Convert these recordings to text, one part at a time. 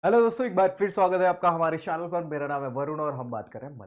Hello दोस्तों, एक बार फिर स्वागत है आपका हमारे चैनल पर। मेरा नाम है वरुण और हम बात कर रहे हैं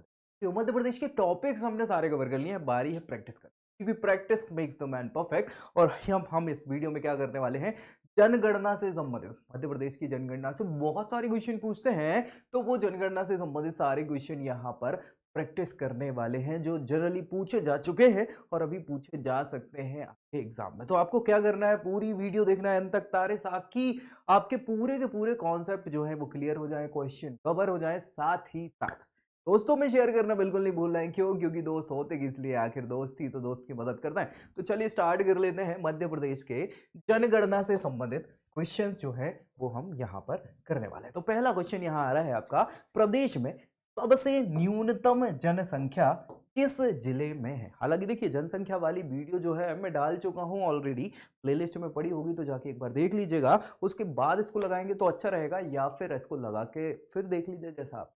मध्य प्रदेश के टॉपिक्स हमने सारे कवर कर लिए हैं। बारी है प्रैक्टिस करने की, क्योंकि practice makes the man perfect. और हम इस वीडियो में क्या करने वाले हैं, जनगणना से संबंधित मध्य प्रदेश की जनगणना से बहुत सारे क्वेश्चन पूछते हैं। तो वो जनगणना से संबंधित सारे क्वेश्चन यहाँ पर प्रैक्टिस करने वाले हैं, जो जनरली पूछे जा चुके हैं और अभी पूछे जा सकते हैं आपके एग्जाम में। तो आपको क्या करना है, पूरी वीडियो देखना है अंत तक, ताकि आपके पूरे के पूरे कॉन्सेप्ट जो है वो क्लियर हो जाए, क्वेश्चन कवर हो जाए। साथ ही साथ दोस्तों में शेयर करना बिल्कुल नहीं भूलना है। क्यों? क्योंकि दोस्त होते किस लिए, आखिर दोस्त ही तो दोस्त की मदद करता है। तो चलिए स्टार्ट कर लेते हैं। मध्य प्रदेश के जनगणना से संबंधित क्वेश्चंस जो है वो हम यहाँ पर करने वाले हैं। तो पहला क्वेश्चन यहाँ आ रहा है आपका, प्रदेश में सबसे न्यूनतम जनसंख्या किस जिले में है? हालांकि देखिए, जनसंख्या वाली वीडियो जो है मैं डाल चुका हूं ऑलरेडी, प्लेलिस्ट में पड़ी होगी तो जाके एक बार देख लीजिएगा। उसके बाद इसको लगाएंगे तो अच्छा रहेगा, या फिर इसको लगा के फिर देख लीजिए जैसा आप।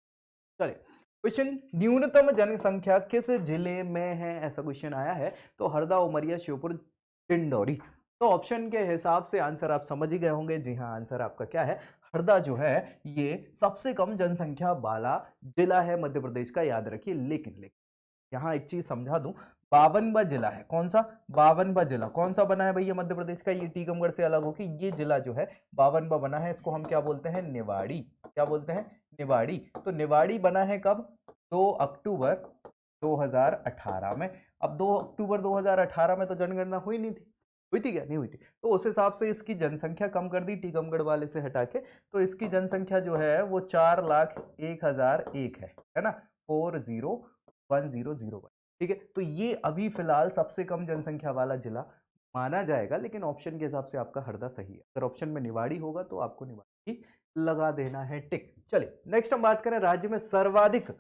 चलिए, क्वेश्चन न्यूनतम जनसंख्या किस जिले में है, ऐसा क्वेश्चन आया है। तो हरदा, उमरिया, श्योपुर, डिंडौरी। तो ऑप्शन के हिसाब से आंसर आप समझ ही गए होंगे। जी हाँ, आंसर आपका क्या है, हरदा जो है ये सबसे कम जनसंख्या वाला जिला है मध्य प्रदेश का, याद रखिए। लेकिन यहाँ एक चीज समझा दूं, 52वां जिला है। कौन सा? 52वां जिला कौन सा बना है भैया मध्य प्रदेश का? ये टीकमगढ़ से अलग होकर ये जिला जो है 52वां बना है। इसको हम क्या बोलते हैं? निवाड़ी। क्या बोलते हैं? निवाड़ी। तो निवाड़ी बना है कब? 2 अक्टूबर 2018 में। अब 2 अक्टूबर 2018 में तो जनगणना हुई नहीं थी। हुई थी क्या? नहीं हुई थी। तो उस हिसाब से इसकी जनसंख्या कम कर दी टीकमगढ़ वाले से हटा के। तो इसकी जनसंख्या जो है वो 4,01,001 है ना? 401001। ठीक है, तो ये अभी फिलहाल सबसे कम जनसंख्या वाला जिला माना जाएगा। लेकिन ऑप्शन के हिसाब से आपका हरदा सही है। अगर ऑप्शन में निवाड़ी होगा तो आपको निवाड़ी ही लगा देना है टिक। चलिए नेक्स्ट हम बात करें, राज्य में सर्वाधिक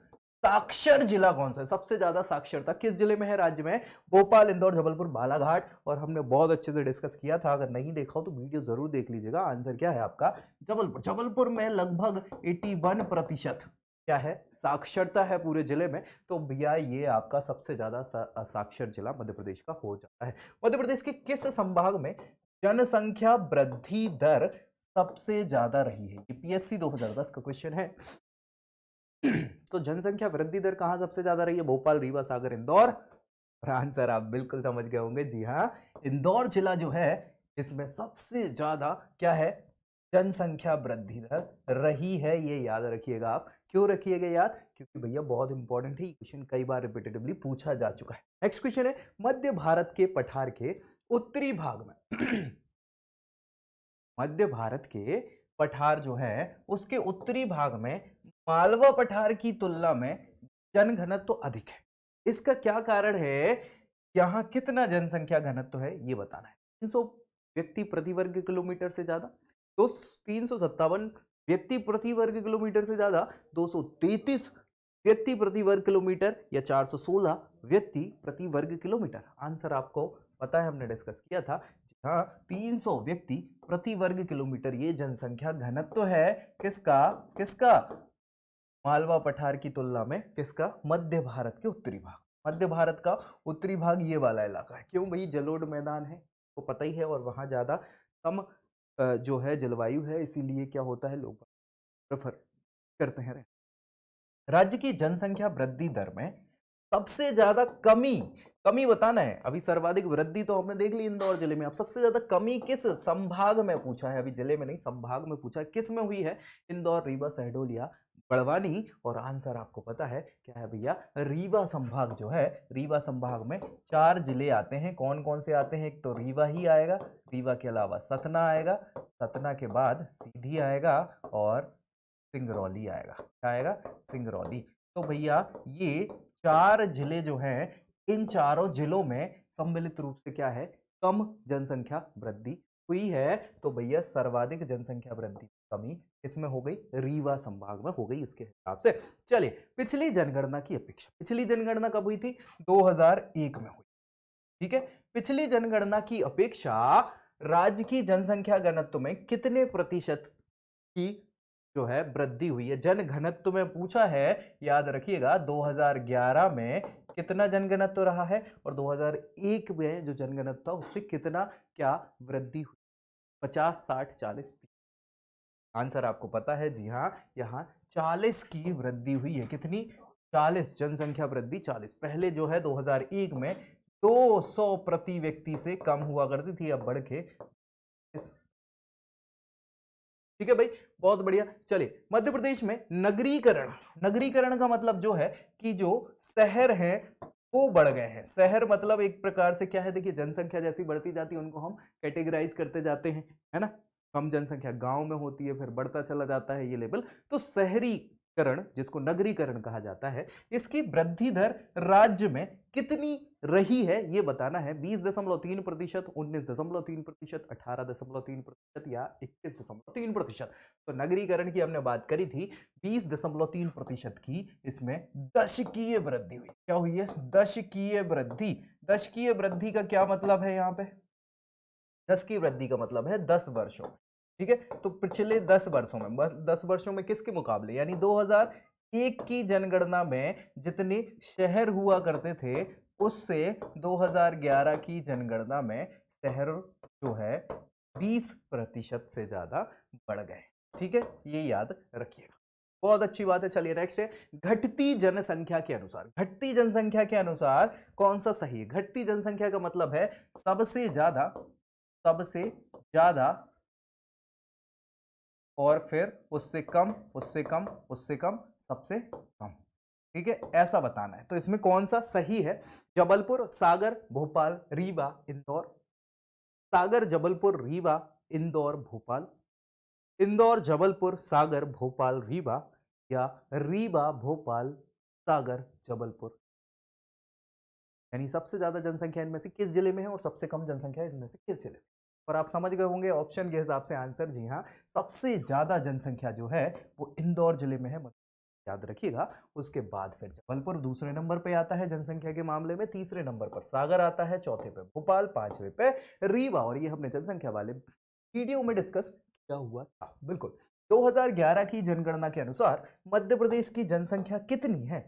साक्षर जिला कौन सा है? सबसे ज्यादा साक्षरता किस जिले में है राज्य में? भोपाल, इंदौर, जबलपुर, बालाघाट। और हमने बहुत अच्छे से डिस्कस किया था, अगर नहीं देखा हो तो वीडियो जरूर देख लीजिएगा। आंसर क्या है आपका? जबलपुर। जबलपुर में लगभग 81% क्या है, साक्षरता है पूरे जिले में। तो भैया ये आपका सबसे ज्यादा साक्षर जिला मध्य प्रदेश का हो जाता है। मध्य प्रदेश के किस संभाग में जनसंख्या वृद्धि दर सबसे ज्यादा रही है? ये पीएससी 2010 का क्वेश्चन है। तो जनसंख्या वृद्धि दर कहां सबसे ज्यादा रही है? भोपाल, रीवा, सागर, इंदौर। और आंसर आप बिल्कुल समझ गए होंगे। जी हाँ, इंदौर जिला जो है इसमें सबसे ज्यादा क्या है, जनसंख्या वृद्धि दर रही है। ये याद रखिएगा आप। क्यों रखिएगा याद? क्योंकि भैया बहुत इंपॉर्टेंट है, ये क्वेश्चन कई बार रिपीटेटिवली पूछा जा चुका है। नेक्स्ट क्वेश्चन है, मध्य भारत के पठार के उत्तरी भाग में मध्य भारत के पठार जो है उसके उत्तरी भाग में मालवा पठार की तुलना में जनघनत्व तो अधिक है। इसका क्या कारण है? यहाँ कितना जनसंख्या घनत्व है ये बताना है। 300 व्यक्ति प्रति वर्ग किलोमीटर से ज्यादा, तो 357 व्यक्ति प्रति वर्ग किलोमीटर से ज्यादा, 233 व्यक्ति प्रति वर्ग किलोमीटर, या 416 व्यक्ति प्रति वर्ग किलोमीटर। आंसर आपको पता है, हमने डिस्कस किया था। हाँ, 300 व्यक्ति प्रति वर्ग किलोमीटर ये जनसंख्या घनत्व है। किसका? किसका? मालवा पठार की तुलना में किसका? मध्य भारत के उत्तरी भाग। मध्य भारत का उत्तरी भाग ये वाला इलाका है। क्यों भाई? जलोढ़ मैदान है, तो पता ही है, और वहां ज्यादा कम जो है जलवायु है, इसीलिए क्या होता है, लोग प्रेफर करते हैं। राज्य की जनसंख्या वृद्धि दर में सबसे ज्यादा कमी, कमी बताना है। अभी सर्वाधिक वृद्धि तो हमने देख ली इंदौर जिले में। अब सबसे ज्यादा कमी किस संभाग में पूछा है? अभी जिले में नहीं, संभाग में पूछा है। किस में हुई है? इंदौर, रीवा, शहडोल या बड़वानी। और आंसर आपको पता है क्या है भैया? रीवा संभाग जो है, रीवा संभाग में 4 जिले आते हैं। कौन कौन से आते हैं? एक तो रीवा ही आएगा, रीवा के अलावा सतना आएगा, सतना के बाद सीधी आएगा, और सिंगरौली आएगा। क्या आएगा? सिंगरौली। तो भैया ये 4 जिले जो हैं, इन चारों जिलों में सम्मिलित रूप से क्या है, कम जनसंख्या वृद्धि हुई है। तो भैया सर्वाधिक जनसंख्या वृद्धि कमी इसमें हो गई, रीवा संभाग में हो गई इसके हिसाब से। चलिए, पिछली जनगणना की अपेक्षा, पिछली जनगणना कब हुई थी? 2001 में हुई। ठीक है, पिछली जनगणना की अपेक्षा राज्य की जनसंख्या घनत्व में कितने प्रतिशत की जो है वृद्धि हुई है? जन घनत्व में पूछा है, याद रखिएगा। 2011 में कितना जनघनत्व रहा है, और 2001 में जो जनघनत्व था उससे कितना क्या वृद्धि हुई? 50, 60, 40, आंसर आपको पता है, जी हाँ, यहाँ 40 की वृद्धि हुई है। कितनी? 40। जनसंख्या वृद्धि 40। पहले जो है 2001 में 200 प्रति व्यक्ति से कम हुआ करती थी, अब बढ़ के ठीक है भाई, बहुत बढ़िया। चलिए, मध्य प्रदेश में नगरीकरण, नगरीकरण का मतलब जो है कि जो शहर हैं वो बढ़ गए हैं। शहर मतलब एक प्रकार से क्या है, देखिए जनसंख्या जैसी बढ़ती जाती है उनको हम कैटेगराइज करते जाते हैं, है ना। कम जनसंख्या गांव में होती है, फिर बढ़ता चला जाता है ये लेवल। तो शहरीकरण, जिसको नगरीकरण कहा जाता है, इसकी वृद्धि दर राज्य में कितनी रही है ये बताना है। 20.3%, 19.3%, 18.3% या 21.3%। तो नगरीकरण की हमने बात करी थी, 20.3% की, इसमें दशकीय वृद्धि हुई। क्या हुई है? दशकीय वृद्धि। दशकीय वृद्धि का क्या मतलब है यहाँ पे? 10 की वृद्धि का मतलब है 10 वर्षों में, ठीक है। तो पिछले 10 वर्षों में, 10 वर्षों में किसके मुकाबले, यानी 2001 की जनगणना में जितने शहर हुआ करते थे उससे 2011 की जनगणना में शहर जो है 20% से ज्यादा बढ़ गए, ठीक है। ये याद रखिएगा, बहुत अच्छी बात है। चलिए नेक्स्ट है, घटती जनसंख्या के अनुसार। घटती जनसंख्या के अनुसार कौन सा सही है? घटती जनसंख्या का मतलब है सबसे ज्यादा, सबसे ज्यादा, और फिर उससे कम, उससे कम, उससे कम, सबसे कम, ठीक है, ऐसा बताना है। तो इसमें कौन सा सही है? जबलपुर, सागर, भोपाल, रीवा, इंदौर। सागर, जबलपुर, रीवा, इंदौर, भोपाल। इंदौर, जबलपुर, सागर, भोपाल, रीवा, या रीवा, भोपाल, सागर, जबलपुर। यानी सबसे ज्यादा जनसंख्या इनमें से किस जिले में है और सबसे कम जनसंख्या इनमें से किस जिले में? और आप समझ गए होंगे ऑप्शन के हिसाब से आंसर, जी हाँ, सबसे ज्यादा जनसंख्या जो है वो इंदौर जिले में है, याद रखिएगा। उसके बाद फिर जबलपुर दूसरे नंबर पे आता है जनसंख्या के मामले में, तीसरे नंबर पर सागर आता है, चौथे पे भोपाल, पांचवे पे रीवा। और ये हमने जनसंख्या वाले वीडियो में डिस्कस किया हुआ था, बिल्कुल। 2011 की जनगणना के अनुसार मध्य प्रदेश की जनसंख्या कितनी है?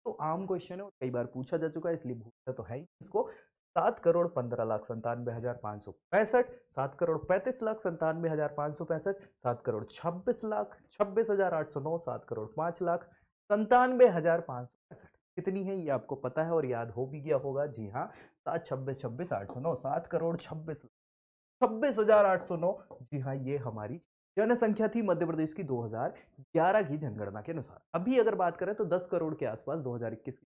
तो आम क्वेश्चन है और कई बार पूछा जा चुका है, इसलिए भूलता तो है ही इसको। 7,15,97,565, 7,35,97,565, 7,26,26,809, 7,05,00,000, 97,565। कितनी है ये आपको पता है और याद हो भी गया होगा, जी हाँ, 7,26,26,809, 7,26,26,809। जी हाँ, ये हमारी जनसंख्या थी मध्य प्रदेश की 2011 की जनगणना के अनुसार। अभी अगर बात करें तो 10 करोड़ के आसपास 2021 की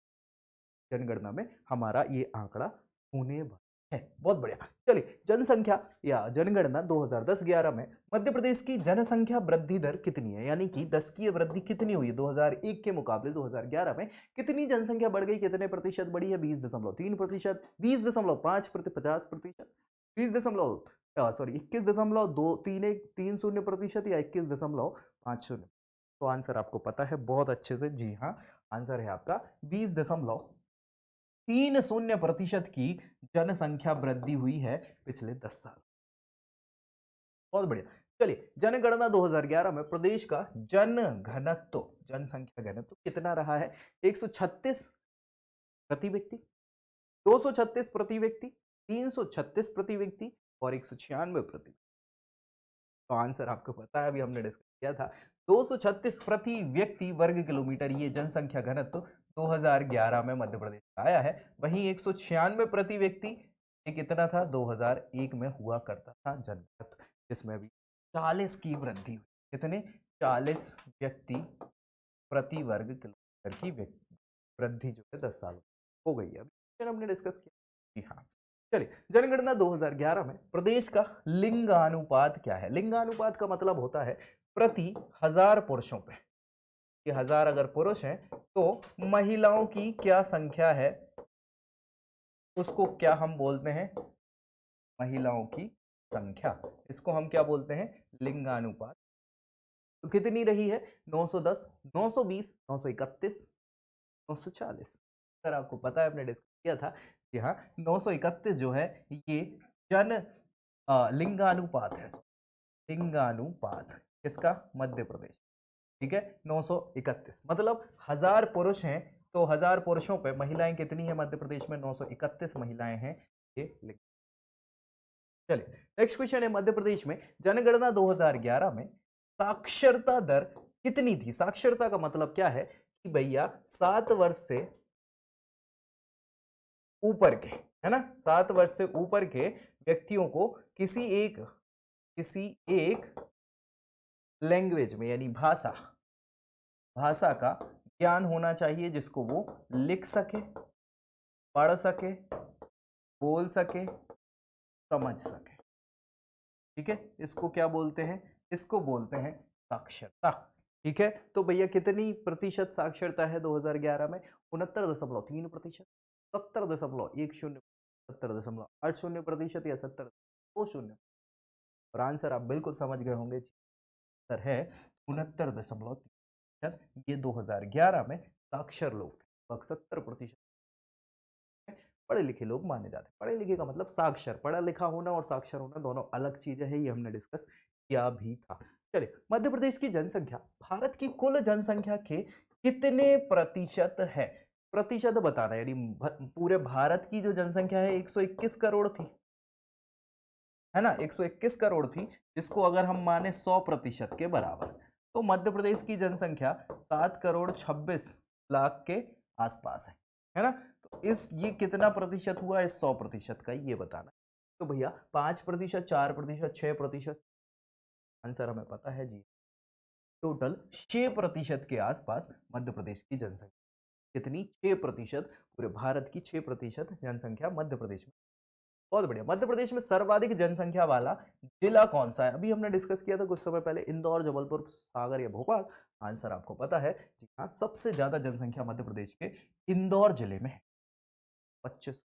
जनगणना में हमारा ये आंकड़ा होने वाला है। बहुत बढ़िया। चलिए, जनसंख्या या जनगणना 2010-11 में मध्य प्रदेश की जनसंख्या वृद्धि दर कितनी है, यानी कि 10 की वृद्धि कितनी हुई है 2001 के मुकाबले 2011 में? कितनी जनसंख्या बढ़ गई, कितने प्रतिशत बढ़ी है? 20.3%, 20.5%, 50%, 21.30% या 21.50%। तो आंसर आपको पता है बहुत अच्छे से, जी हाँ, आंसर है आपका 20.30% की जनसंख्या वृद्धि हुई है पिछले 10 साल। बहुत बढ़िया। चलिए, जनगणना 2011 में प्रदेश का जन घनत्व, जनसंख्या घनत्व कितना रहा है? 136 प्रति व्यक्ति, 236 प्रति व्यक्ति, 336 प्रति व्यक्ति और 196 प्रति। तो आंसर आपको पता है, अभी हमने डिस्कस किया था, 236 प्रति व्यक्ति वर्ग किलोमीटर ये जनसंख्या घनत्व 2011 में मध्य प्रदेश का आया है। वहीं 196 प्रति व्यक्ति ये कितना था? 2001 में हुआ करता था जनघनत्व, जिसमें अभी 40 की वृद्धि हुई। कितने? 40 व्यक्ति प्रति वर्ग किलोमीटर की वृद्धि जो है 10 साल हो गई है। अभी हमने डिस्कस किया, जी हाँ। चलिए, जनगणना 2011 में प्रदेश का लिंगानुपात क्या है? लिंगानुपात का मतलब होता है प्रति 1000 पुरुषों पे, कि 1000 अगर पुरुष हैं तो महिलाओं की क्या संख्या है, उसको क्या हम बोलते हैं? महिलाओं की संख्या। इसको हम क्या बोलते हैं? लिंगानुपात। तो कितनी रही है? 910, 920, 931, 940। सर आपको पता है, हमने डिस्कस किया था, जी हाँ, 931 जो है ये जन लिंगानुपात है। लिंगानुपात किसका? मध्य प्रदेश, ठीक है। 931 मतलब 1000 पुरुष हैं तो 1000 पुरुषों पे महिलाएं कितनी है मध्य प्रदेश में? 931 महिलाएं हैं। ये लिंग। चलिए, नेक्स्ट क्वेश्चन है, मध्य प्रदेश में जनगणना 2011 में साक्षरता दर कितनी थी? साक्षरता का मतलब क्या है कि भैया 7 वर्ष से ऊपर के, है ना, 7 वर्ष से ऊपर के व्यक्तियों को किसी एक लैंग्वेज में यानी भाषा भाषा का ज्ञान होना चाहिए, जिसको वो लिख सके, पढ़ सके, बोल सके, समझ सके। ठीक है, इसको क्या बोलते हैं? इसको बोलते हैं साक्षरता। ठीक है, तो भैया कितनी प्रतिशत साक्षरता है 2011 में? 69.3%, 70.10, 70.80% या 70.20? और आंसर आप बिल्कुल समझ गए होंगे, आंसर है 69.3%। ये 2011 में साक्षर लोग थे, लगभग 70% पढ़े लिखे लोग माने जाते हैं। पढ़े लिखे का मतलब साक्षर, पढ़ा लिखा होना और साक्षर होना दोनों अलग चीजें हैं, ये हमने डिस्कस किया भी था। चलिए, मध्य प्रदेश की जनसंख्या भारत की कुल जनसंख्या के कितने प्रतिशत है? प्रतिशत बताना, यानी पूरे भारत की जो जनसंख्या है 121 करोड़ थी, है ना, 121 करोड़ थी, जिसको अगर हम माने 100% के बराबर, तो मध्य प्रदेश की जनसंख्या 7 करोड़ 26 लाख के आसपास है ना। तो ये कितना प्रतिशत हुआ इस 100% का, ये बताना। तो भैया 5%, 4%, 6%? आंसर हमें पता है जी, टोटल 6% के आसपास मध्य प्रदेश की जनसंख्या। कितनी? 6%। पूरे भारत की 6% जनसंख्या मध्य प्रदेश में। बहुत बढ़िया। मध्य प्रदेश में सर्वाधिक जनसंख्या वाला जिला कौन सा है? अभी हमने डिस्कस किया था कुछ समय पहले, इंदौर, जबलपुर, सागर या भोपाल? आंसर आपको पता है जी हाँ, सबसे ज्यादा जनसंख्या मध्य प्रदेश के इंदौर जिले में है, 25।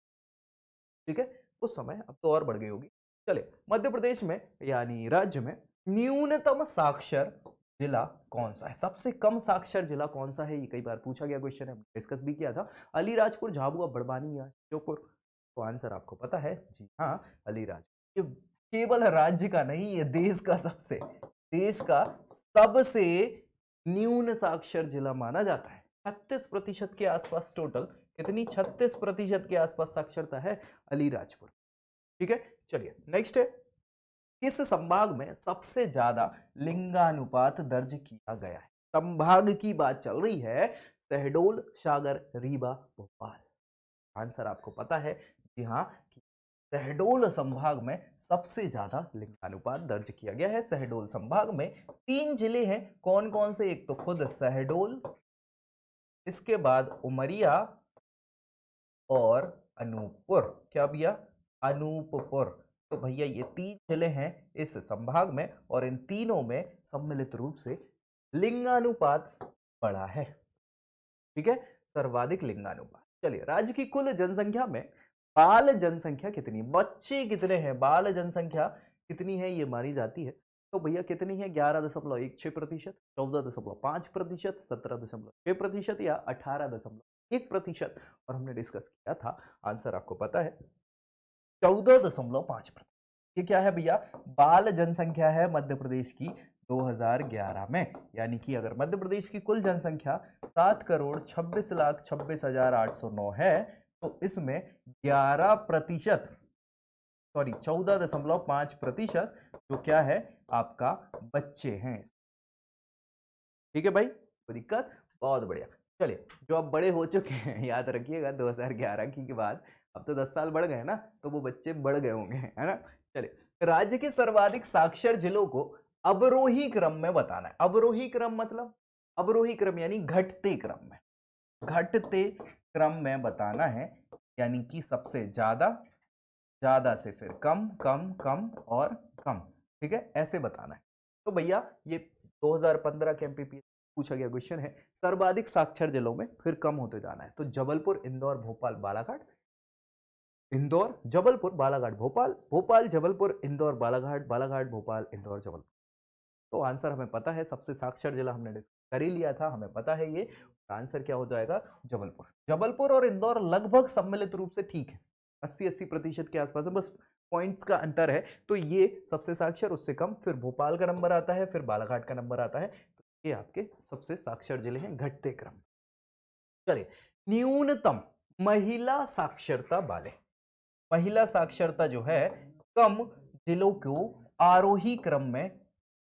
ठीक है, उस समय, अब तो और बढ़ गई होगी। चले, मध्य प्रदेश में यानी राज्य में न्यूनतम साक्षर जिला कौन सा है? सबसे कम साक्षर जिला कौन सा है? ये कई बार पूछा गया क्वेश्चन है, डिस्कस भी किया था। अलीराजपुर, झाबुआ, बड़वानी या श्योपुर? तो आंसर आपको पता है जी हाँ, अलीराजपुर। ये केवल राज्य का नहीं, ये देश का सबसे न्यून साक्षर जिला माना जाता है। 36% के आसपास टोटल, कितनी? 36% के आसपास साक्षरता है अलीराजपुर। ठीक है, चलिए नेक्स्ट है, किस संभाग में सबसे ज्यादा लिंगानुपात दर्ज किया गया है? संभाग की बात चल रही है, शहडोल, सागर, रीवा, भोपाल? आंसर आपको पता है जी हाँ, कि शहडोल संभाग में सबसे ज्यादा लिंगानुपात दर्ज किया गया है। शहडोल संभाग में 3 जिले हैं, कौन कौन से? एक तो खुद शहडोल, इसके बाद उमरिया और अनूपपुर। क्या भैया? अनूपपुर। तो भैया ये 3 जिले हैं इस संभाग में, और इन तीनों में सम्मिलित रूप से लिंगानुपात बड़ा है। ठीक है, सर्वाधिक लिंगानुपात। चलिए, राज्य की कुल जनसंख्या में बाल जनसंख्या कितनी? बच्चे कितने हैं? बाल जनसंख्या कितनी है ये मानी जाती है? तो भैया कितनी है? 11.16%, 14.5%, 17.6% या 18.1%? और हमने डिस्कस किया था, आंसर आपको पता है 14.5%। ये क्या है भैया? बाल जनसंख्या है मध्य प्रदेश की 2011 में। यानी कि अगर मध्य प्रदेश की कुल जनसंख्या 7 करोड़ 26 लाख 26,809 है, तो इसमें 11%, सॉरी 14.5% जो क्या है आपका, बच्चे हैं। ठीक है भाई, कोई दिक्कत? बहुत बढ़िया। चलिए, जो अब बड़े हो चुके हैं, याद रखिएगा 2011 की के बाद अब तो 10 साल बढ़ गए ना, तो वो बच्चे बढ़ गए होंगे, है ना। चलिए, राज्य के सर्वाधिक साक्षर जिलों को अवरोही क्रम में बताना है। अवरोही क्रम मतलब, अवरोही क्रम यानी घटते क्रम में, घटते क्रम में बताना है, यानी कि सबसे ज्यादा, ज्यादा से फिर कम, कम, कम और कम। ठीक है, ऐसे बताना है। तो भैया ये 2015 के एमपीपीएस पूछा गया क्वेश्चन है, सर्वाधिक साक्षर जिलों में फिर कम होते जाना है। तो जबलपुर, इंदौर, भोपाल, बालाघाट? इंदौर, जबलपुर, बालाघाट, भोपाल, भोपाल, जबलपुर, इंदौर, बालाघाट, बालाघाट, भोपाल, इंदौर, जबलपुर? तो आंसर हमें पता है, सबसे साक्षर जिला हमने डिस्कस कर ही लिया था, हमें पता है ये। आंसर क्या हो जाएगा? जबलपुर। जबलपुर और इंदौर लगभग सम्मिलित रूप से ठीक है, 80-80% के आसपास है, बस पॉइंट्स का अंतर है। तो ये सबसे साक्षर, उससे कम, फिर भोपाल का नंबर आता है, फिर बालाघाट का नंबर आता है। तो ये आपके सबसे साक्षर जिले हैं घटते क्रम। चलिए, न्यूनतम महिला साक्षरता वाले, महिला साक्षरता जो है कम जिलों को आरोही क्रम में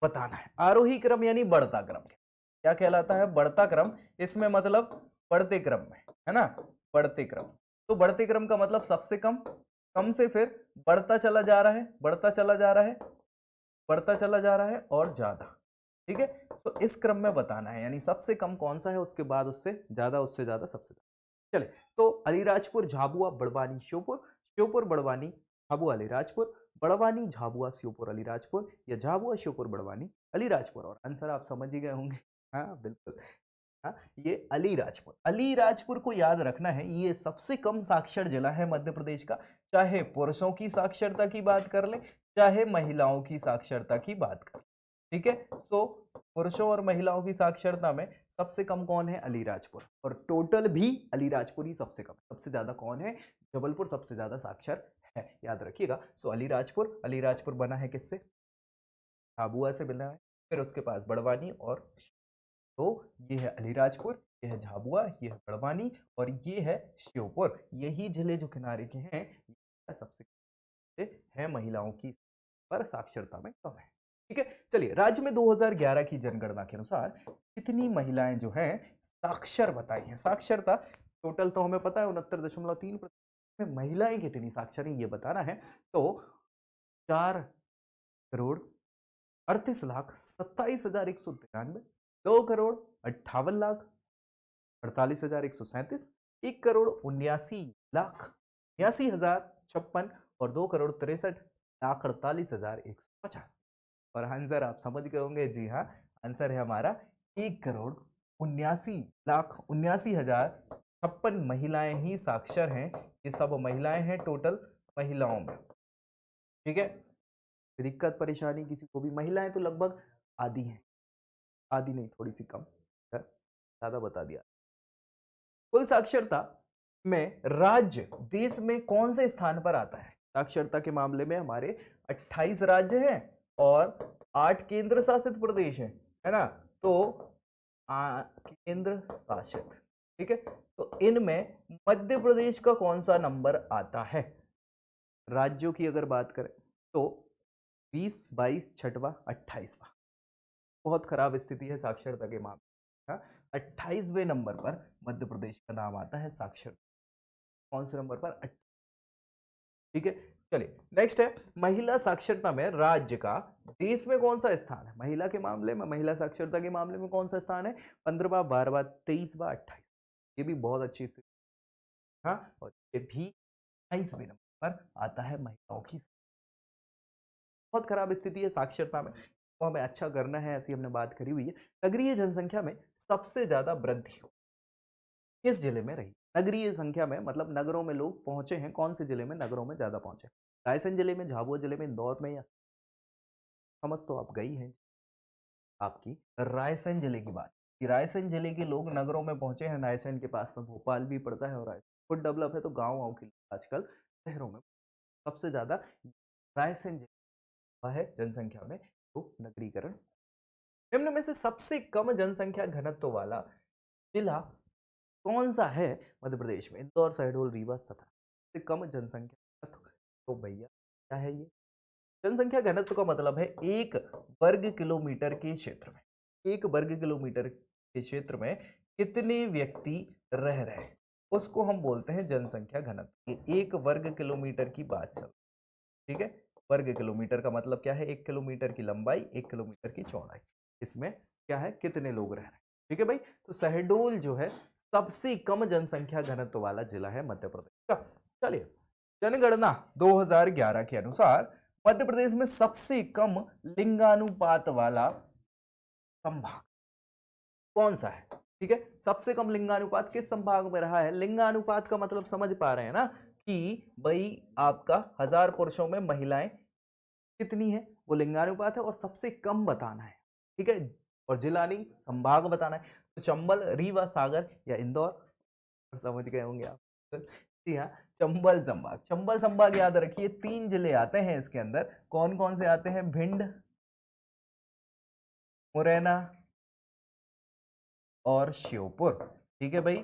बताना है। आरोही क्रम यानी बढ़ता क्रम, क्या कहलाता है? बढ़ता क्रम। इसमें मतलब बढ़ते क्रम में, है ना, बढ़ते क्रम। तो बढ़ते क्रम का मतलब सबसे कम, कम से फिर बढ़ता चला जा रहा है, बढ़ता चला जा रहा है, बढ़ता चला जा रहा है और ज्यादा। ठीक है, तो इस क्रम में बताना है, यानी सबसे कम कौन सा है, उसके बाद उससे ज्यादा, उससे ज्यादा, सबसे ज्यादा। चले, तो अलीराजपुर, झाबुआ, बड़वानी, श्योपुर, श्योपुर, बड़वानी, झाबुआ, अलीराजपुर, बड़वानी, झाबुआ, श्योपुर, अलीराजपुर, या झाबुआ, श्योपुर, बड़वानी, अलीराजपुर। और आंसर आप समझ ही गए होंगे। हाँ बिल्कुल, हाँ, ये अलीराजपुर। अलीराजपुर को याद रखना है, ये सबसे कम साक्षर जिला है मध्य प्रदेश का। चाहे पुरुषों की साक्षरता की बात कर ले, चाहे महिलाओं की साक्षरता की बात कर ले। ठीक है, सो पुरुषों और महिलाओं की साक्षरता में सबसे कम कौन है? अलीराजपुर। और टोटल भी अलीराजपुर ही सबसे कम, सबसे ज्यादा कौन है? जबलपुर सबसे ज्यादा साक्षर है, याद रखिएगा। सो अलीराजपुर, अलीराजपुर बना है किससे? झाबुआ से बना है, फिर उसके पास बड़वानी और, तो ये है अलीराजपुर, ये है झाबुआ, ये है बड़वानी और ये है श्योपुर। यही जिले जो किनारे के हैं, ये सबसे है महिलाओं की पर साक्षरता में कम है। ठीक है, चलिए, राज्य में 2011 की जनगणना के अनुसार कितनी महिलाएं जो हैं साक्षर बताई हैं? साक्षरता टोटल तो हमें पता है 69.3%, में महिलाएं कितनी साक्षर हैं ये बताना है। तो 4,38,27,193, 2,58,58,48,137, 1,79,79,056 और 2,63,48,150। और आंसर आप समझ गए होंगे, जी हाँ, आंसर है हमारा 1,79,79,056 महिलाएं ही साक्षर हैं। ये सब महिलाएं हैं टोटल महिलाओं में। ठीक है, दिक्कत परेशानी किसी को भी? महिलाएं तो लगभग आधी हैं, आधी नहीं, थोड़ी सी कम, ज्यादा बता दिया। कुल साक्षरता में राज्य देश में कौन से स्थान पर आता है? साक्षरता के मामले में हमारे 28 राज्य हैं और 8 केंद्र शासित प्रदेश हैं, है ना। तो केंद्र शासित, ठीक है, तो इनमें मध्य प्रदेश का कौन सा नंबर आता है? राज्यों की अगर बात करें तो 20, 22, 6वां, 28वां। बहुत खराब स्थिति है साक्षरता के मामले में। 28वें नंबर पर मध्य प्रदेश का नाम आता है साक्षर। कौन से नंबर पर? ठीक है, चलिए, नेक्स्ट है महिला साक्षरता में राज्य का देश में कौन सा स्थान है? महिला के मामले में, महिला साक्षरता के मामले में कौन सा स्थान है? 15वां, 12वां, 23वां, 28। ये भी बहुत अच्छी स्थिति। हाँ, और ये भी 28वें नंबर पर आता है महिलाओं की। बहुत खराब स्थिति है साक्षरता में, तो हमें अच्छा करना है, ऐसी हमने बात करी हुई है। नगरीय जनसंख्या में सबसे ज्यादा वृद्धि किस जिले में रही? नगरीय संख्या में मतलब नगरों में लोग पहुंचे हैं, कौन से जिले में नगरों में ज्यादा पहुंचे? रायसेन जिले में, झाबुआ जिले में, इंदौर में, या समझ तो आप गई हैं आपकी रायसेन जिले की बात कि रायसेन जिले के लोग नगरों में पहुंचे हैं। रायसेन के पास में भोपाल भी पड़ता है और रायसेन खुद डेवलप है, तो गाँव वाँव के लोग आजकल शहरों में सबसे ज्यादा रायसेन जिला है जनसंख्या में, तो नगरीकरण। निम्न में से सबसे कम जनसंख्या घनत्व वाला जिला कौन सा है मध्य प्रदेश में? इंदौर, शहडोल, रीवा, सतना। सबसे कम जनसंख्या घनत्व, तो भैया क्या है ये? जनसंख्या घनत्व का मतलब है एक वर्ग किलोमीटर के क्षेत्र में, एक वर्ग किलोमीटर के क्षेत्र में कितने व्यक्ति रह रहे हैं, उसको हम बोलते हैं जनसंख्या घनत्व। ये एक वर्ग किलोमीटर की बात चल, ठीक है। वर्ग किलोमीटर का मतलब क्या है? 1 किलोमीटर की लंबाई, 1 किलोमीटर की चौड़ाई। इसमें क्या है? कितने लोग रह रहे हैं, ठीक है भाई। तो शहडोल जो है सबसे कम जनसंख्या घनत्व वाला जिला है मध्य प्रदेश का। चलिए, जनगणना 2011 के अनुसार मध्य प्रदेश में सबसे कम लिंगानुपात वाला संभाग कौन सा है? ठीक है, सबसे कम लिंगानुपात किस संभाग में रहा है? लिंगानुपात का मतलब समझ पा रहे हैं ना, कि भाई आपका 1000 पुरुषों में महिलाएं कितनी है, वो लिंगानुपात है, और सबसे कम बताना है, ठीक है। और जिला नहीं, संभाग बताना है। तो चंबल, रीवा, सागर या इंदौर, समझ गए होंगे आप। जी हाँ, चंबल संभाग। चंबल संभाग याद रखिए, 3 जिले आते हैं इसके अंदर। कौन कौन से आते हैं? भिंड, मुरैना और श्योपुर। ठीक है भाई,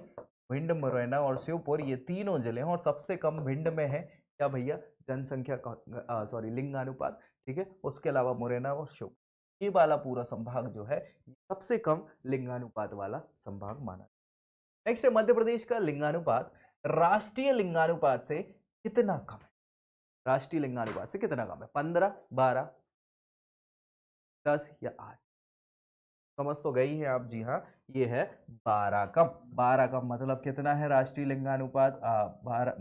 भिंड, मुरैना और श्योपुर, ये तीनों जिले हैं, और सबसे कम भिंड में है क्या भैया? जनसंख्या का, सॉरी, लिंगानुपात, ठीक है। उसके अलावा मुरैना और श्योपुर, ये वाला पूरा संभाग जो है सबसे कम लिंगानुपात वाला संभाग माना। नेक्स्ट है मध्य प्रदेश का लिंगानुपात राष्ट्रीय लिंगानुपात से कितना कम है? राष्ट्रीय लिंगानुपात से कितना कम है? 15, 12, 10 या 8? समझ तो गई है आप? जी हाँ, ये है 12 कम। 12 कम मतलब कितना है राष्ट्रीय लिंगानुपात?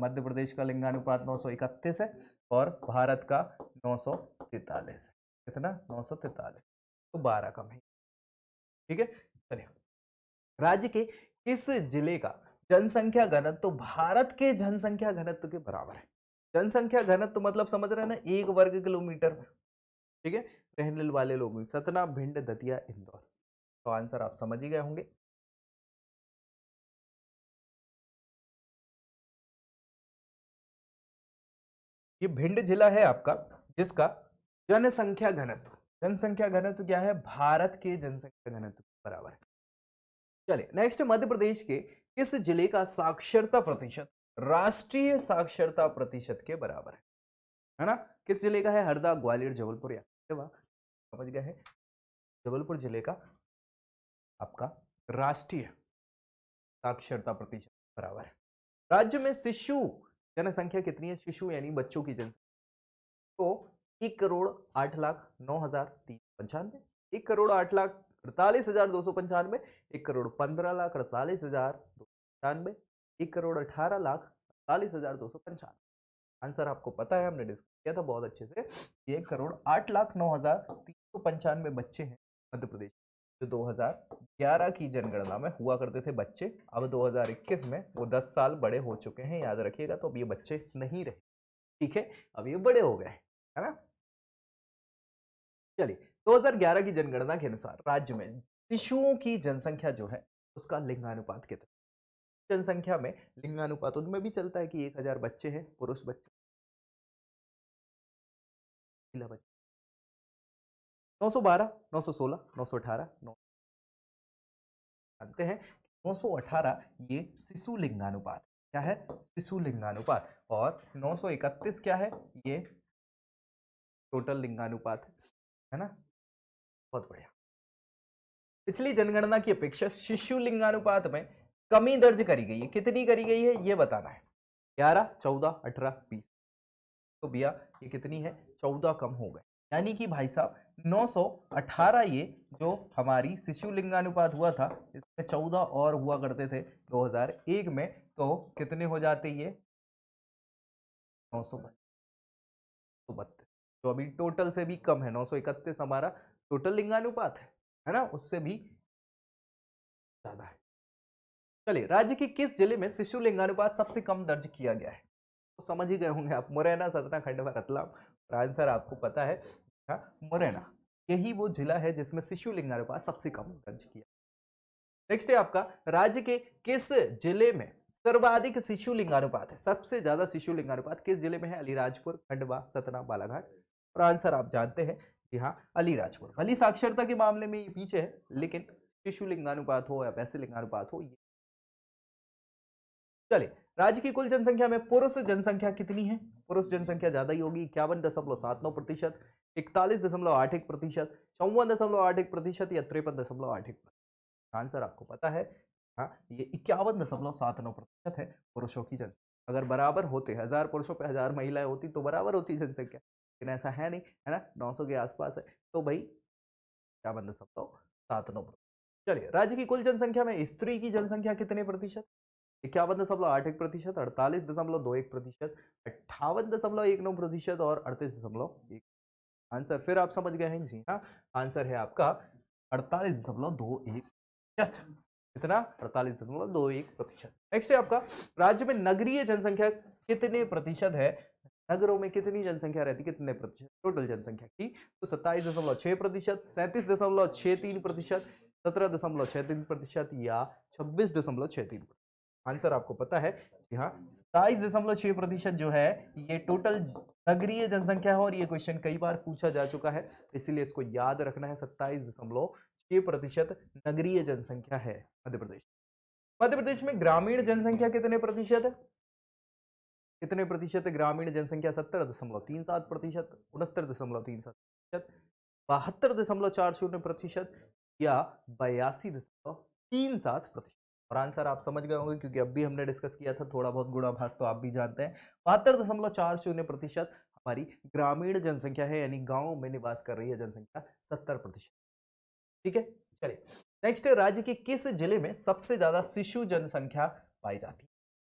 मध्य प्रदेश का लिंगानुपात 931 है और भारत का 943 है। कितना? 943। तो 12 कम है। ठीक है, चलिए। राज्य के किस जिले का जनसंख्या घनत्व तो भारत के जनसंख्या घनत्व के बराबर है? जनसंख्या घनत्व तो मतलब समझ रहे हैं ना, 1 वर्ग किलोमीटर। ठीक है, रहने वाले लोग सतना, भिंड, दतिया, इंदौर। तो आंसर आप समझ ही गए होंगे। ये भिंड जिला है आपका, जिसका जनसंख्या घनत्व क्या है? भारत के जनसंख्या घनत्व के बराबर है। चलिए नेक्स्ट, मध्य प्रदेश के किस जिले का साक्षरता प्रतिशत राष्ट्रीय साक्षरता प्रतिशत के बराबर है ना? किस जिले का है? हरदा, ग्वालियर, जबलपुर या खंडवा? समझ गए हैं, जबलपुर जिले का आपका राष्ट्रीय साक्षरता प्रतिशत बराबर है। राज्य में शिशु जनसंख्या कितनी है? शिशु यानी बच्चों की जनसंख्या तो 1,08,09,395, 1,08,48,295, 1,15,48,295, 1,18,48,295। आंसर आपको पता है, हमने डिस्कस किया था बहुत अच्छे से। ये 1,08,09,395 बच्चे हैं मध्य प्रदेश जो 2011 की जनगणना में हुआ करते थे बच्चे। अब 2021 में वो 10 साल बड़े हो चुके हैं, याद रखिएगा। तो अब ये बच्चे नहीं रहे, ठीक है, अब ये बड़े हो गए, है ना? चलिए, 2011 की जनगणना के अनुसार राज्य में शिशुओं की जनसंख्या जो है उसका लिंगानुपात कितना? जनसंख्या में लिंगानुपात उनमें भी चलता है कि 1000 बच्चे हैं, पुरुष बच्चे, महिला बच्चे। 912, 916, 918, 9 जानते हैं 918 ये शिशु लिंगानुपात क्या है? शिशु लिंगानुपात। और 931 क्या है? ये टोटल लिंगानुपात है ना? बहुत बढ़िया। पिछली जनगणना की अपेक्षा शिशु लिंगानुपात में कमी दर्ज करी गई है। कितनी करी गई है ये बताना है। 11, 14, 18, 20। तो भैया ये कितनी है? 14 कम हो गए। यानी कि भाई साहब 918 ये जो हमारी शिशु लिंगानुपात हुआ था, इसमें 14 और हुआ करते थे 2001 में। तो कितने हो जाते ये? 932। तो अभी टोटल से भी कम है। 931 हमारा टोटल लिंगानुपात है ना, उससे भी ज्यादा है। चलिए, राज्य के किस जिले में शिशु लिंगानुपात सबसे कम दर्ज किया गया है? तो समझ ही गए होंगे आप, मुरैना, सतना, खंडवा, रतलाम। आंसर आपको पता है, हाँ, मुरैना। यही वो जिला है जिसमें शिशु लिंगानुपात सबसे कम दर्ज किया। नेक्स्ट है आपका, राज्य के किस जिले में सर्वाधिक शिशु लिंगानुपात है? सबसे ज्यादा शिशु लिंगानुपात किस जिले में है? अलीराजपुर, खंडवा, सतना, बालाघाट। और आंसर आप जानते हैं, जी हाँ, अलीराजपुर। भली साक्षरता के मामले में ये पीछे है, लेकिन शिशु लिंगानुपात हो या वैसे लिंगानुपात हो, ये चलिए। राज्य की कुल जनसंख्या में पुरुष जनसंख्या कितनी है? पुरुष जनसंख्या ज्यादा ही होगी, 51.79%, 41.81%, 54.81% या 53.81%। आंसर आपको पता है, हाँ, ये 51.79% है पुरुषों की जनसंख्या। अगर बराबर होते, 1000 पुरुषों पे 1000 महिलाएं होती तो बराबर होती जनसंख्या, लेकिन ऐसा है नहीं, है ना? 900 के आसपास है, तो भाई 51.79%। चलिए, राज्य की कुल जनसंख्या में स्त्री की जनसंख्या कितने प्रतिशत? 51.81%, 48.21%, 58.19% और 38.1। आंसर फिर आप समझ गए हैं, जी हाँ, आंसर है आपका 48.21। कितना? 48.21%। नेक्स्ट है आपका, राज्य में नगरीय जनसंख्या कितने प्रतिशत है? नगरों में कितनी जनसंख्या रहती, कितने प्रतिशत टोटल जनसंख्या की? तो 27.6%, 37.63%, 17.63% या 26.63%। आंसर आपको पता है, जी हाँ, 27.6% जो है ये टोटल नगरीय जनसंख्या है। और ये क्वेश्चन कई बार पूछा जा चुका है, इसीलिए इसको याद रखना है। 27.6% नगरीय जनसंख्या है मध्य प्रदेश। मध्य प्रदेश में ग्रामीण जनसंख्या कितने प्रतिशत है? कितने प्रतिशत है ग्रामीण जनसंख्या? 70.37%, 69.37%, 72.40% या 82.37%। और आंसर आप समझ गए होंगे क्योंकि अब भी हमने डिस्कस किया था, थोड़ा बहुत गुणा भाग तो आप भी जानते हैं। 72.40% हमारी ग्रामीण जनसंख्या है, यानी गांव में निवास कर रही है जनसंख्या 70%। ठीक है, चलिए नेक्स्ट है, राज्य के किस जिले में सबसे ज्यादा शिशु जनसंख्या पाई जाती है?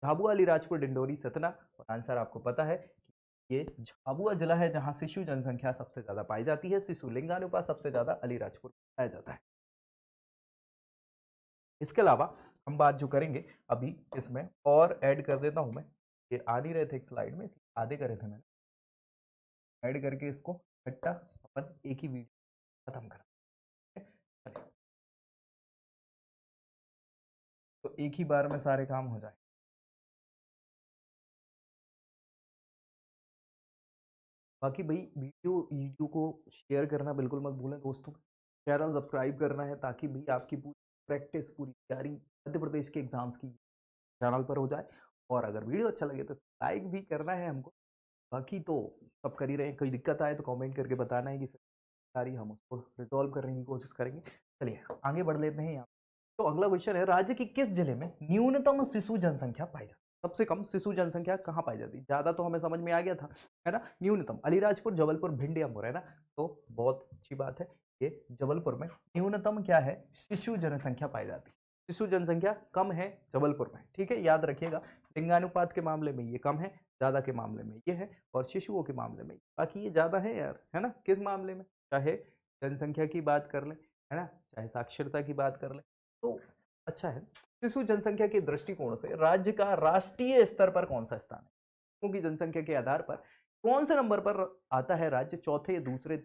झाबुआ, अलीराजपुर, डिंडोरी, सतना। और आंसर आपको पता है कि ये झाबुआ जिला है जहां शिशु जनसंख्या सबसे ज्यादा पाई जाती है। शिशु लिंगानुपात सबसे ज्यादा अलीराजपुर में पाया जाता है। इसके अलावा हम बात जो करेंगे अभी इसमें और ऐड कर देता हूं मैं, ये आ नहीं रहे थे एक स्लाइड में, इसलिए आधे करे थे मैंने, ऐड करके इसको इकट्ठा अपन एक ही वीडियो खत्म कर, तो एक ही बार में सारे काम हो जाए। बाकी भाई वीडियो वीडियो को शेयर करना बिल्कुल मत भूलें दोस्तों, चैनल सब्सक्राइब करना है ताकि भी आपकी पूरी प्रैक्टिस, पूरी तैयारी मध्य प्रदेश के एग्जाम्स की चैनल पर हो जाए। और अगर वीडियो अच्छा लगे तो लाइक भी करना है हमको। बाकी तो सब कर ही रहे हैं, कोई दिक्कत आए तो कमेंट करके बताना है कि सारी हम उसको रिजॉल्व करने की कोशिश करेंगे। चलिए आगे बढ़ लेते हैं यहाँ। तो अगला क्वेश्चन है, राज्य के किस जिले में न्यूनतम शिशु जनसंख्या पाई जाती है? सबसे कम शिशु जनसंख्या कहाँ पाई जाती है? ज्यादा तो हमें समझ में आ गया था, है ना। न्यूनतम अलीराजपुर, जबलपुर, भिंड या मुरैना। तो बहुत अच्छी बात है, ये जबलपुर में न्यूनतम क्या है, शिशु जनसंख्या पाई जाती है। शिशु जनसंख्या कम है जबलपुर में, ठीक है, याद रखिएगा। लिंगानुपात के मामले में ये कम है, ज्यादा के मामले में ये है, और शिशुओं के मामले में बाकी ये ज्यादा है यार, है ना। किस मामले में, चाहे जनसंख्या की बात कर ले, है ना, चाहे साक्षरता की बात कर ले, तो अच्छा है। शिशु जनसंख्या के दृष्टिकोण से राज्य का राष्ट्रीय स्तर पर कौन सा स्थान है? क्योंकि जनसंख्या के आधार पर कौन से नंबर पर आता है राज्य, चौथे, दूसरे,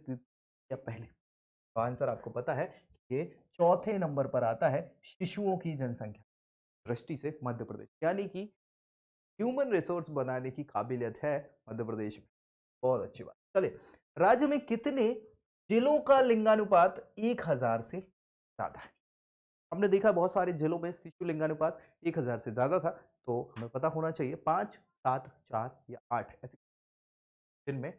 या पहले? तो आंसर आपको पता है, ये चौथे नंबर पर आता है शिशुओं की जनसंख्या दृष्टि से मध्य प्रदेश, यानी कि ह्यूमन रिसोर्स बनाने की काबिलियत है मध्य प्रदेश में। बहुत अच्छी बात। चलिए, राज्य में कितने जिलों का लिंगानुपात 1000 से ज्यादा है? हमने देखा बहुत सारे जिलों में शिशु लिंगानुपात 1000 से ज्यादा था, तो हमें पता होना चाहिए 5, 7, 4 या 8 ऐसे जिनमें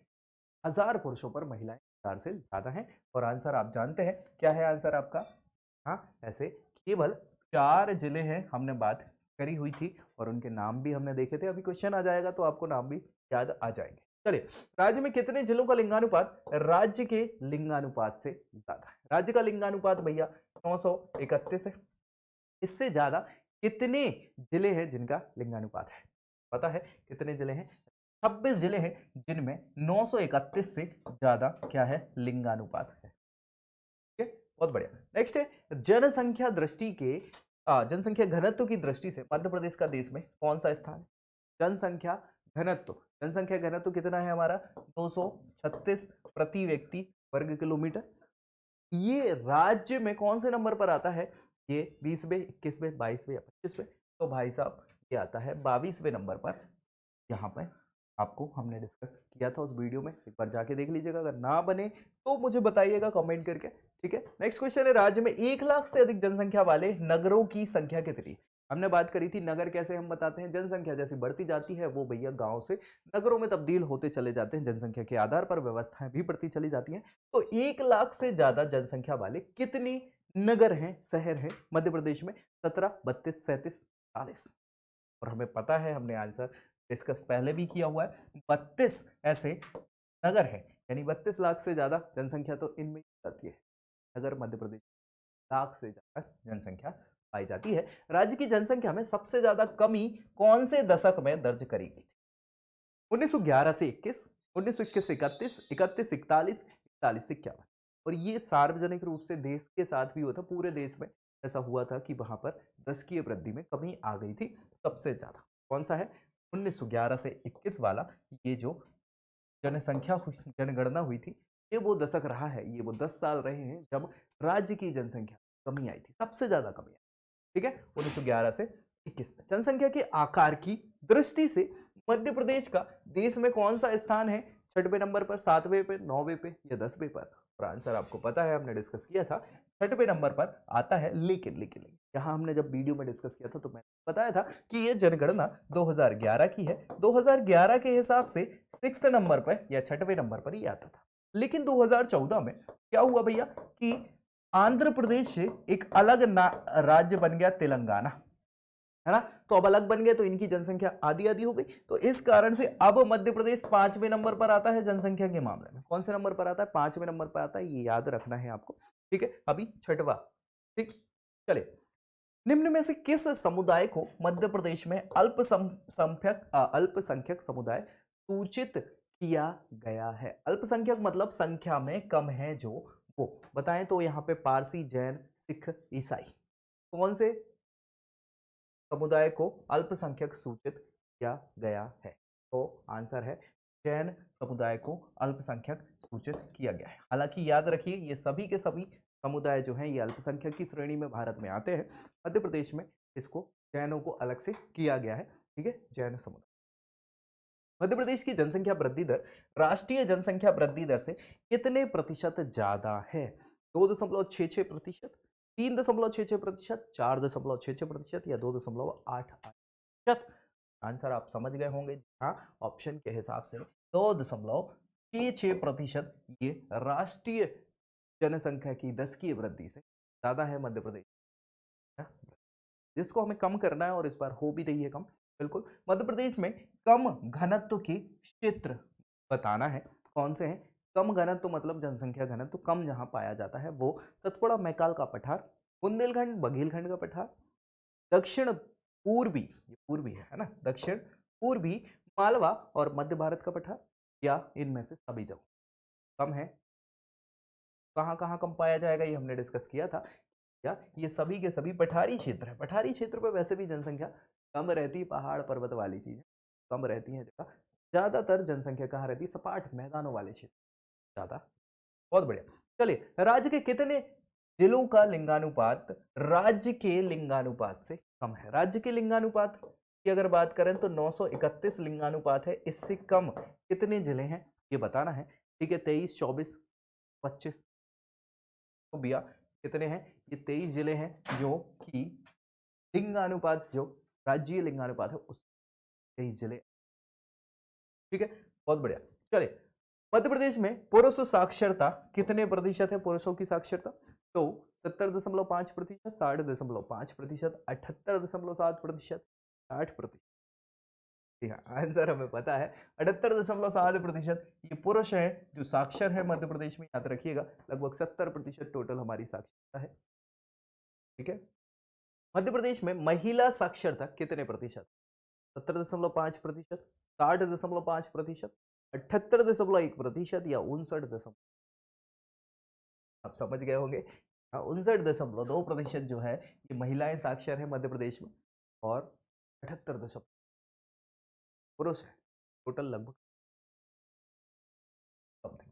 1000 पुरुषों पर महिलाएं 1000 से ज्यादा हैं। और आंसर आप जानते हैं क्या है आंसर आपका? हाँ, ऐसे केवल 4 जिले हैं, हमने बात करी हुई थी और उनके नाम भी हमने देखे थे। अभी क्वेश्चन आ जाएगा तो आपको नाम भी याद आ जाएंगे। चलिए, राज्य में कितने जिलों का लिंगानुपात राज्य के लिंगानुपात से ज्यादा है? राज्य का लिंगानुपात भैया 931 है। इससे ज्यादा कितने जिले हैं जिनका लिंगानुपात है? पता है कितने जिले हैं? 26 जिले हैं जिनमें 931 से ज्यादा क्या है, लिंगानुपात है। ठीक है, बहुत बढ़िया। नेक्स्ट है, जनसंख्या दृष्टि के जनसंख्या घनत्व की दृष्टि से मध्य प्रदेश का देश में कौन सा स्थान है? जनसंख्या घनत्व, जनसंख्या घनत्व कितना है हमारा? 236 प्रति व्यक्ति वर्ग किलोमीटर। ये राज्य में कौन से नंबर पर आता है? ये 20वें, 21वें, 22वें या 25वें? तो भाई साहब ये आता है 22वें नंबर पर। यहाँ पर आपको हमने डिस्कस किया था उस वीडियो में, एक बार जाके देख लीजिएगा। अगर ना बने तो मुझे बताइएगा कमेंट करके, ठीक है। नेक्स्ट क्वेश्चन है, राज्य में 1 लाख से अधिक जनसंख्या वाले नगरों की संख्या कितनी? हमने बात करी थी नगर कैसे हम बताते हैं, जनसंख्या जैसी बढ़ती जाती है वो भैया गांव से नगरों में तब्दील होते चले जाते हैं, जनसंख्या के आधार पर व्यवस्थाएं भी बढ़ती चली जाती हैं। तो 1 लाख से ज्यादा जनसंख्या वाले कितनी नगर हैं, शहर हैं मध्य प्रदेश में? 17, 32, 37, 40। और हमें पता है, हमने आंसर डिस्कस पहले भी किया हुआ है, 32 ऐसे नगर हैं, यानी 32 लाख से ज्यादा जनसंख्या तो इनमें जाती है। नगर मध्य प्रदेश लाख से ज्यादा जनसंख्या पाई जाती है। राज्य की जनसंख्या में सबसे ज्यादा कमी कौन से दशक में दर्ज करी गई थी? 1911 से 21, 1921 से 31, 31 से 41, 41 से 51। और ये सार्वजनिक रूप से देश के साथ भी हुआ था, पूरे देश में ऐसा हुआ था कि वहां पर दशकीय वृद्धि में कमी आ गई थी सबसे ज्यादा। कौन सा है? 1911 से 21 वाला, ये जो जनसंख्या जनगणना हुई थी, ये वो दशक रहा है, ये वो 10 साल रहे हैं जब राज्य की जनसंख्या कमी आई थी, सबसे ज्यादा कमी आई। ठीक है, 1911 से 21 में। जनसंख्या के आकार की दृष्टि से मध्य प्रदेश का देश में कौन सा स्थान है? 6वें नंबर पर, 7वें पे, 9वें पे या 10वें पर? और आंसर आपको पता है, हमने डिस्कस किया था 6वें नंबर पर आता है। लेकिन यहाँ हमने जब वीडियो में डिस्कस किया था तो मैंने बताया था कि ये जनगणना 2011 की है। 2011 के हिसाब से 6th नंबर पर या 6वें नंबर पर ही आता था। लेकिन 2014 में क्या हुआ भैया कि आंध्र प्रदेश से एक अलग राज्य बन गया तेलंगाना, है ना। तो अब अलग बन गए तो इनकी जनसंख्या आधी आधी हो गई, तो इस कारण से अब मध्य प्रदेश 5वें नंबर पर आता है जनसंख्या के मामले में। कौन से नंबर पर आता है? 5वें नंबर पर आता है, ये याद रखना है आपको, ठीक है। अभी छठवा, ठीक। चले, निम्न में से किस समुदाय को मध्य प्रदेश में अल्पसंख्यक समुदाय सूचित किया गया है? अल्पसंख्यक मतलब संख्या में कम है जो, वो बताएं तो यहाँ पे पारसी, जैन, सिख, ईसाई, कौन से समुदाय को अल्पसंख्यक सूचित किया गया है? तो आंसर है जैन समुदाय को अल्पसंख्यक सूचित किया गया है। हालांकि याद रखिए ये सभी के सभी समुदाय जो हैं ये अल्पसंख्यक की श्रेणी में भारत में आते हैं। मध्य प्रदेश में इसको जैनों को अलग से किया गया है, ठीक है, जैन समुदाय। मध्य प्रदेश की जनसंख्या वृद्धि दर राष्ट्रीय जनसंख्या वृद्धि दर से कितने प्रतिशत ज्यादा है? 2.66%, 3.66%, 4.66% या 2.88%? आंसर आप समझ गए होंगे। हाँ, ऑप्शन के हिसाब से 2.66% ये राष्ट्रीय जनसंख्या की 10 की वृद्धि से ज्यादा है मध्य प्रदेश, जिसको हमें कम करना है और इस बार हो भी रही है कम। बिल्कुल, मध्य प्रदेश में कम घनत्व के क्षेत्र बताना है, कौन से हैं? कम घनत्व मतलब जनसंख्या घनत्व कम जहां पाया जाता है वो सतपुड़ा मैकाल का पठार, बुंदेलखंड बघेलखंड का पठार, दक्षिण पूर्वी, ये पूर्वी है ना, दक्षिण पूर्वी मालवा और मध्य भारत का पठार, या इनमें से सभी जगह कम है। कहाँ कहाँ कम पाया जाएगा ये हमने डिस्कस किया था, या ये सभी के सभी पठारी क्षेत्र है। पठारी क्षेत्र पर वैसे भी जनसंख्या कम रहती, पहाड़ पर्वत वाली चीजें कम रहती हैं जगह, ज्यादातर जनसंख्या कहाँ रहती है? सपाट मैदानों वाले क्षेत्र ज्यादा। बहुत बढ़िया। चलिए, राज्य के कितने जिलों का लिंगानुपात राज्य के लिंगानुपात से कम है? राज्य के लिंगानुपात की अगर बात करें तो 931 लिंगानुपात है, इससे कम कितने जिले हैं ये बताना है, ठीक है। 23, 24, 25, तो भैया कितने हैं? ये 23 जिले हैं जो कि लिंगानुपात, जो राज्य लिंगानुपात है उस 23 जिले, ठीक है। बहुत बढ़िया। चलिए, मध्य प्रदेश में पुरुष साक्षरता कितने प्रतिशत है? पुरुषों की साक्षरता तो 70.5%, 60.5%, 78.7%, 60%। जी हाँ, आंसर हमें पता है 78.7% ये पुरुष हैं जो साक्षर है मध्य प्रदेश में, याद रखिएगा। लगभग 70% टोटल हमारी साक्षरता है, ठीक है। मध्य प्रदेश में महिला साक्षरता कितने प्रतिशत? 70.5%, 60.5%, 78.1% या 59, आप समझ गए होंगे। 59.2% जो है ये महिलाएं साक्षर है मध्य प्रदेश में, और 78 पुरुष है, टोटल लगभग समथिंग।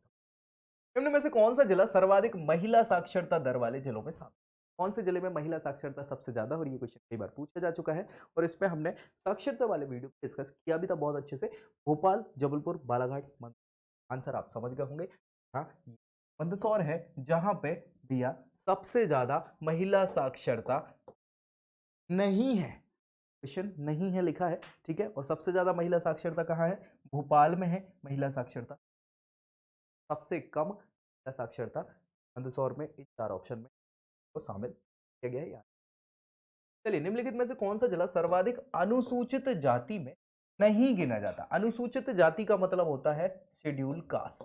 निम्न में से कौन सा जिला सर्वाधिक महिला साक्षरता दर वाले जिलों में शामिल? कौन से जिले में महिला साक्षरता सबसे ज्यादा हो रही है? क्वेश्चन कई बार पूछा जा चुका है और इस पे हमने साक्षरता वाले वीडियो डिस्कस किया भी था बहुत अच्छे से। भोपाल, जबलपुर, बालाघाट, आंसर आप समझ गए होंगे। हाँ, मंदसौर है जहां पे दिया सबसे ज्यादा महिला साक्षरता नहीं है, क्वेश्चन नहीं है लिखा है, ठीक है। और सबसे ज्यादा महिला साक्षरता कहाँ है? भोपाल में है महिला साक्षरता। सबसे कम महिला साक्षरता मंदसौर में, इन 4 ऑप्शन में को शामिल किया गया है यार। चलिए, निम्नलिखित में से कौन सा जिला सर्वाधिक अनुसूचित जाति में नहीं गिना जाता? अनुसूचित जाति का मतलब होता है शेड्यूल कास्ट,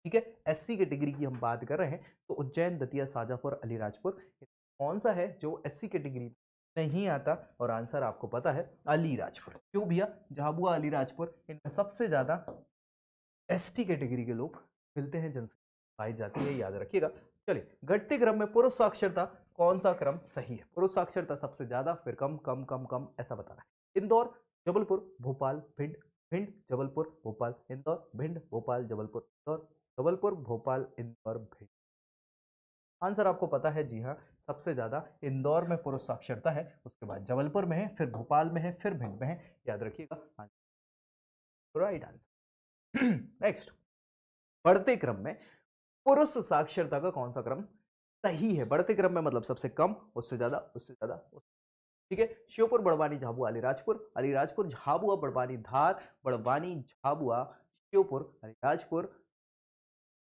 ठीक है। एससी कैटेगरी की हम बात कर रहे हैं तो उज्जैन, दतिया, शाजापुर, अलीराजपुर, कौन सा है जो एससी कैटेगरी नहीं आता? और आंसर आपको पता है अलीराजपुर। क्यों भैया? झाबुआ, अलीराजपुर, इनमें सबसे ज्यादा एसटी कैटेगरी के लोग मिलते हैं, जनसंख्या पाई जाती है, याद रखिएगा। चलिए, घटते क्रम में पुरुष साक्षरता कौन सा क्रम सही है? पुरुष साक्षरता सबसे ज्यादा, फिर कम, कम, कम, कम, ऐसा बताना है। इंदौर, जबलपुर, भोपाल, भिंड, भिंड, जबलपुर, भोपाल, इंदौर, भिंड, भोपाल, जबलपुर, इंदौर, जबलपुर, भोपाल, इंदौर, भिंड। आंसर आपको पता है, जी हाँ, सबसे ज्यादा इंदौर में पुरुष साक्षरता है, उसके बाद जबलपुर में है, फिर भोपाल में है, फिर भिंड में है, याद रखिएगा। Right answer. नेक्स्ट, बढ़ते क्रम में पुरुष साक्षरता का कौन सा क्रम सही है? बढ़ते क्रम में मतलब सबसे कम, उससे ज्यादा, उससे ज्यादा, ठीक है। श्योपुर, बड़वानी, झाबुआ, अलीराजपुर, अलीराजपुर, झाबुआ, बड़वानी, धार, बड़वानी, झाबुआ, श्योपुर, अलीराजपुर,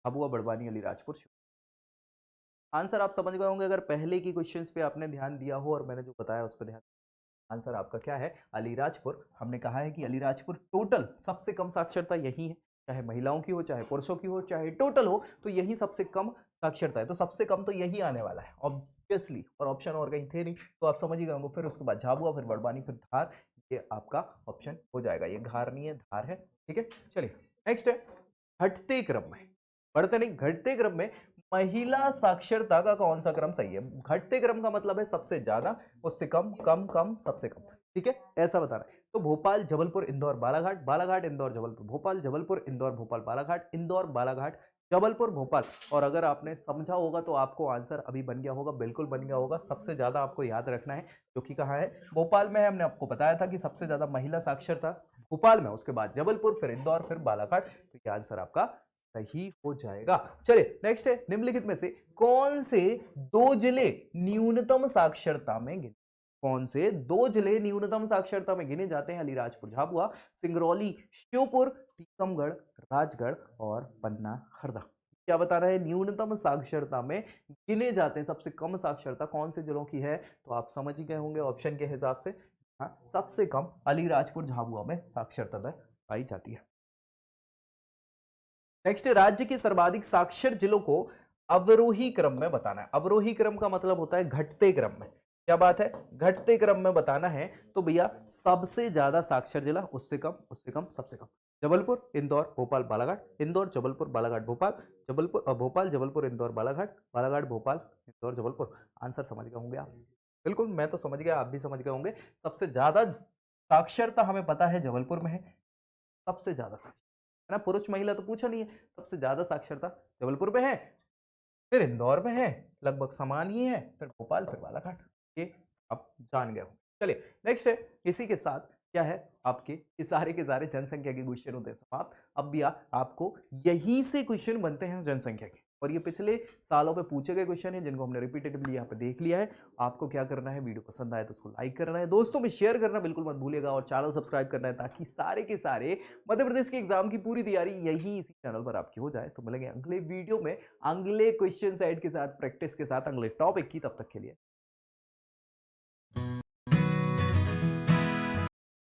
झाबुआ, बड़वानी, अलीराजपुर। आंसर आप समझ गए होंगे अगर पहले की क्वेश्चंस पे आपने ध्यान दिया हो और मैंने जो बताया उस पर ध्यान। आंसर आपका क्या है? अलीराजपुर। हमने कहा है कि अलीराजपुर टोटल सबसे कम साक्षरता यही है, चाहे महिलाओं की हो, चाहे पुरुषों की हो, चाहे टोटल हो, तो यही सबसे कम साक्षरता है। तो सबसे कम तो यही आने वाला है ऑब्वियसली, और ऑप्शन और कहीं थे नहीं, तो आप समझ ही गए होंगे। फिर उसके बाद झाबुआ, फिर बड़वानी, फिर धार, ये आपका ऑप्शन हो जाएगा। ये धार नहीं है, धार है। ठीक है, चलिए नेक्स्ट है घटते क्रम में, बढ़ते नहीं, घटते क्रम में महिला साक्षरता का कौन सा क्रम सही है? घटते क्रम का मतलब है सबसे ज्यादा, उससे कम, कम, कम, सबसे कम। ठीक है, ऐसा बताना है। तो भोपाल, जबलपुर, इंदौर, बालाघाट, बालाघाट, इंदौर, जबलपुर, भोपाल, जबलपुर, इंदौर, भोपाल, बालाघाट, इंदौर, बालाघाट, जबलपुर, भोपाल। और अगर आपने समझा होगा तो आपको आंसर अभी बन गया होगा, बिल्कुल बन गया होगा। सबसे ज्यादा आपको याद रखना है जो कि कहाँ है? भोपाल में है। हमने आपको बताया था कि सबसे ज्यादा महिला साक्षरता भोपाल में, उसके बाद जबलपुर, फिर इंदौर, फिर बालाघाट। तो ये आंसर आपका सही हो जाएगा। चलिए नेक्स्ट है, निम्नलिखित में से कौन से दो जिले न्यूनतम साक्षरता में गिने? कौन से दो जिले न्यूनतम साक्षरता में गिने जाते हैं? अलीराजपुर, झाबुआ, सिंगरौली, श्योपुर, टीकमगढ़, राजगढ़ और पन्ना, हरदा। क्या बता रहे हैं? न्यूनतम साक्षरता में गिने जाते हैं। सबसे कम साक्षरता कौन से जिलों की है? तो आप समझ ही गए होंगे ऑप्शन के हिसाब से। हाँ, सबसे कम अलीराजपुर, झाबुआ में साक्षरता दर पाई जाती है। नेक्स्ट, राज्य के सर्वाधिक साक्षर जिलों को अवरोही क्रम में बताना है। अवरोही क्रम का मतलब होता है घटते क्रम में। क्या बात है? घटते क्रम में बताना है। तो भैया सबसे ज्यादा साक्षर जिला, उससे कम, उससे कम, सबसे कम। जबलपुर, इंदौर, भोपाल, बालाघाट, इंदौर, जबलपुर, बालाघाट, भोपाल, जबलपुर, भोपाल, जबलपुर, इंदौर, बालाघाट, बालाघाट, भोपाल, इंदौर, जबलपुर। आंसर समझ गए होंगे आप? बिल्कुल, मैं तो समझ गया, आप भी समझ गए होंगे। सबसे ज्यादा साक्षरता हमें पता है जबलपुर में है, सबसे ज्यादा साक्षरता है ना। पुरुष महिला तो पूछा नहीं है, सबसे ज्यादा साक्षरता जबलपुर में है, फिर इंदौर में है, लगभग समान ही है, फिर भोपाल, फिर बालाघाट। ये आप जान गए हो। चलिए नेक्स्ट है, इसी के साथ क्या है आपके ये सारे के सारे जनसंख्या के क्वेश्चन होते हैं समाप्त। अब भी आपको यही से क्वेश्चन बनते हैं जनसंख्या के, और ये पिछले सालों पे पूछे गए क्वेश्चन है जिनको हमने रिपीटेडली यहाँ पे देख लिया है। आपको क्या करना है? वीडियो पसंद आए तो उसको लाइक करना है, दोस्तों में शेयर करना बिल्कुल मत भूलिएगा, और चैनल सब्सक्राइब करना है ताकि सारे के सारे मध्य प्रदेश के एग्जाम की पूरी तैयारी यही इसी चैनल पर आपकी हो जाए। तो मिलेंगे अगले वीडियो में अगले क्वेश्चन सेट के साथ, प्रैक्टिस के साथ, अगले टॉपिक की। तब तक के लिए